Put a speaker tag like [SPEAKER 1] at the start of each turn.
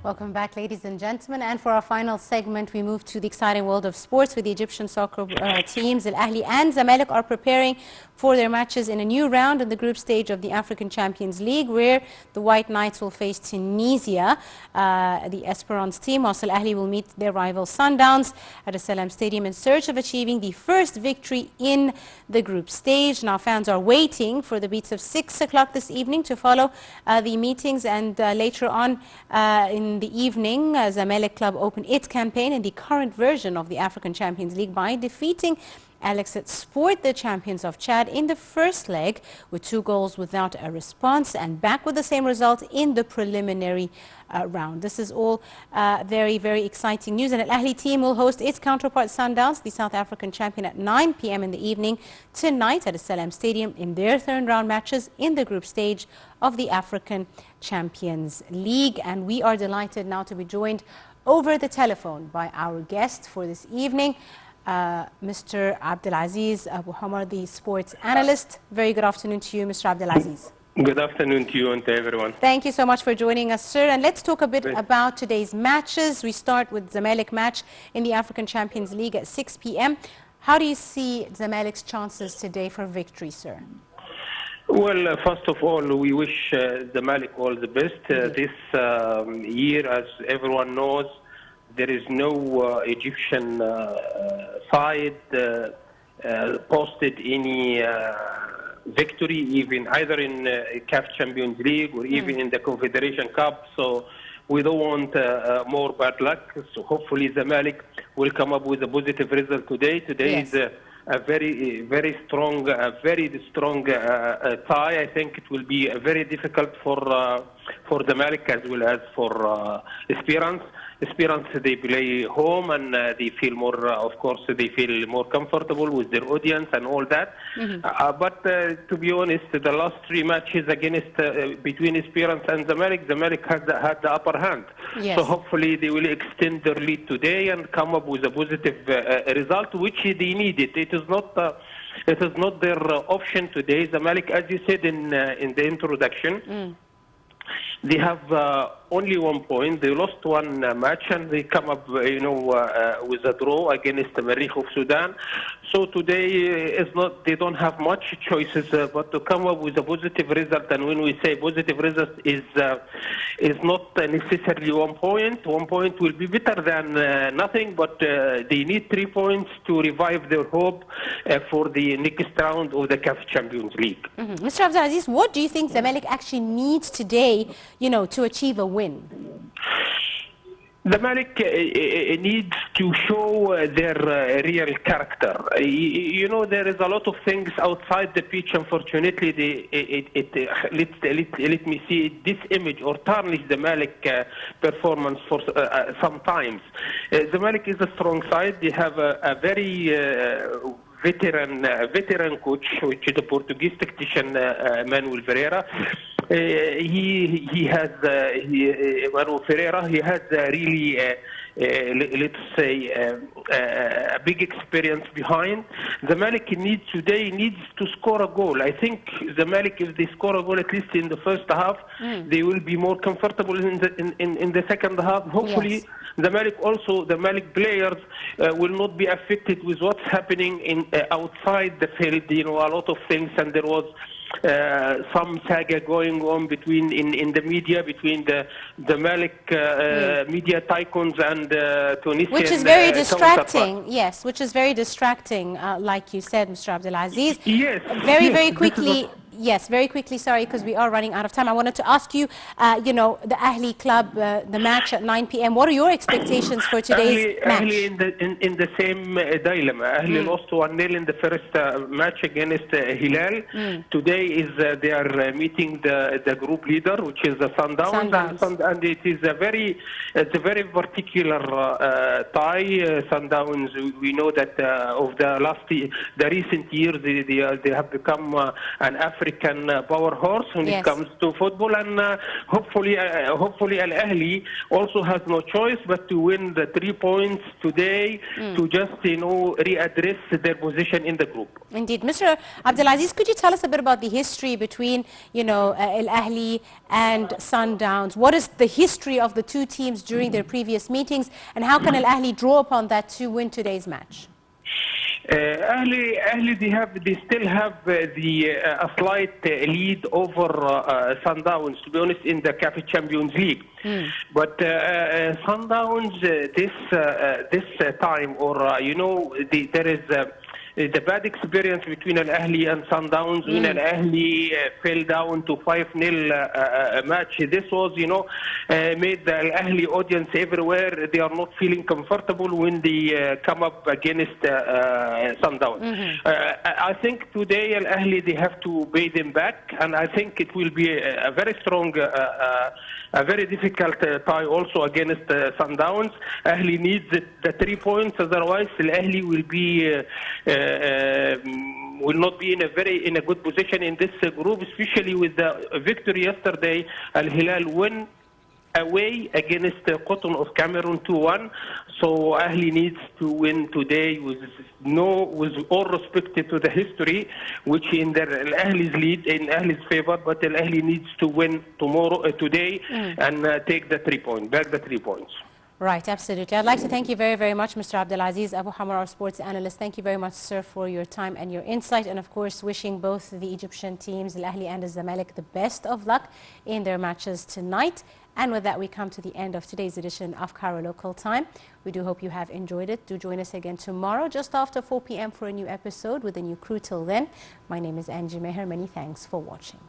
[SPEAKER 1] Welcome back, ladies and gentlemen. And for our final segment, we move to the exciting world of sports with the Egyptian soccer teams. Al Ahly and Zamalek are preparing for their matches in a new round in the group stage of the African Champions League, where the White Knights will face Tunisia, the Esperance team, whilst Al Ahly will meet their rival Sundowns at a Salam Stadium in search of achieving the first victory in the group stage. Now, fans are waiting for the beats of 6 o'clock this evening to follow the meetings, and later on in the evening, Zamalek Club opened its campaign in the current version of the African Champions League by defeating Al-Sadd Sport, the champions of Chad, in the first leg with 2 goals without a response, and back with the same result in the preliminary round. This is all very, very exciting news. And Al Ahly team will host its counterpart Sundowns, the South African champion, at 9 p.m. in the evening tonight at the Salam Stadium in their third round matches in the group stage of the African Champions League. And we are delighted now to be joined over the telephone by our guest for this evening, Mr. Abdulaziz Abu Hammar, the sports analyst. Very good afternoon to you, Mr. Abdulaziz.
[SPEAKER 2] Good afternoon to you and to everyone.
[SPEAKER 1] Thank you so much for joining us, sir. And let's talk a bit about today's matches. We start with Zamalek match in the African Champions League at 6 p.m. How do you see Zamalek's chances today for victory, sir?
[SPEAKER 2] Well, first of all, we wish Zamalek all the best. This year, as everyone knows, there is no Egyptian side posted any victory, even either in CAF Champions League or even in the Confederation Cup. So we don't want more bad luck. So hopefully Zamalek will come up with a positive result today. Today is a very strong tie. I think it will be very difficult for Zamalek as well as for Esperance. Esperance, they play home and they feel more, of course, they feel more comfortable with their audience and all that. But to be honest, the last 3 matches against between Esperance and Zamalek had the upper hand. So hopefully they will extend their lead today and come up with a positive result, which they needed. It is not their option today. Zamalek, as you said in the introduction, they have only 1 point. They lost 1 match and they come up, with a draw against the Marikh of Sudan. So today is not. They don't have much choices but to come up with a positive result. And when we say positive result is not necessarily 1 point. 1 point will be better than nothing. But they need 3 points to revive their hope for the next round of the CAF Champions League.
[SPEAKER 1] Mr. Abdulaziz, what do you think Zamalek actually needs today, to achieve a win?
[SPEAKER 2] Zamalek needs to show their real character. There is a lot of things outside the pitch. Unfortunately, let me see this image or tarnish the Zamalek performance for sometimes. Zamalek is a strong side. They have a very veteran coach, which is the Portuguese tactician Manuel Ferreira. Manuel Ferreira, he has really, let's say, a big experience behind. Zamalek today needs to score a goal. I think Zamalek, if they score a goal at least in the first half, they will be more comfortable in the second half. Hopefully, Zamalek players will not be affected with what's happening outside the field. A lot of things, and there was some saga going on in the media between the Zamalek media tycoons and Tunisian.
[SPEAKER 1] Which is very distracting. Yes, which is very distracting, like you said, Mr. Abdulaziz.
[SPEAKER 2] Yes.
[SPEAKER 1] Very quickly. Yes, very quickly, sorry, because we are running out of time. I wanted to ask you, the Ahly club, the match at 9 p.m. What are your expectations for today's match?
[SPEAKER 2] Ahly in the same dilemma. Ahly lost 1-0 in the first match against Hilal. Today they are meeting the group leader, which is the Sundowns. And it is a very particular tie. Sundowns, we know that of the recent years, they have become an African African power horse when
[SPEAKER 1] Yes.
[SPEAKER 2] it comes to football, and hopefully Al Ahly also has no choice but to win the 3 points today to just readdress their position in the group.
[SPEAKER 1] Indeed. Mr. Abdulaziz, could you tell us a bit about the history between, Al Ahly and Sundowns? What is the history of the two teams during their previous meetings, and how can Al Ahly draw upon that to win today's match?
[SPEAKER 2] Ahly, they still have a slight lead over Sundowns, to be honest, in the CAF Champions League. But Sundowns this time, there is the bad experience between Al Ahly and Sundowns when Al Ahly fell down to 5-0 match. This was, made the Al Ahly audience everywhere. They are not feeling comfortable when they come up against Sundowns. I think today Al Ahly, they have to pay them back, and I think it will be a very strong, a very difficult tie also against Sundowns. Ahly needs the 3 points, otherwise Al Ahly will not be in a good position in this group, especially with the victory yesterday. Al Hilal win away against Cotton of Cameroon 2-1. So Ahly needs to win today with all respect to the history, which in Al Ahly's lead, in Ahly's favor, but Al Ahly needs to win today and take the 3 points, back the 3 points.
[SPEAKER 1] Right, absolutely. I'd like to thank you very, very much, Mr. Abdulaziz Abu Hammar, our sports analyst. Thank you very much, sir, for your time and your insight. And of course, wishing both the Egyptian teams, Al Ahly and Al Zamalek, the best of luck in their matches tonight. And with that, we come to the end of today's edition of Cairo Local Time. We do hope you have enjoyed it. Do join us again tomorrow, just after 4 p.m. for a new episode with a new crew. Till then, my name is Angie Meher. Many thanks for watching.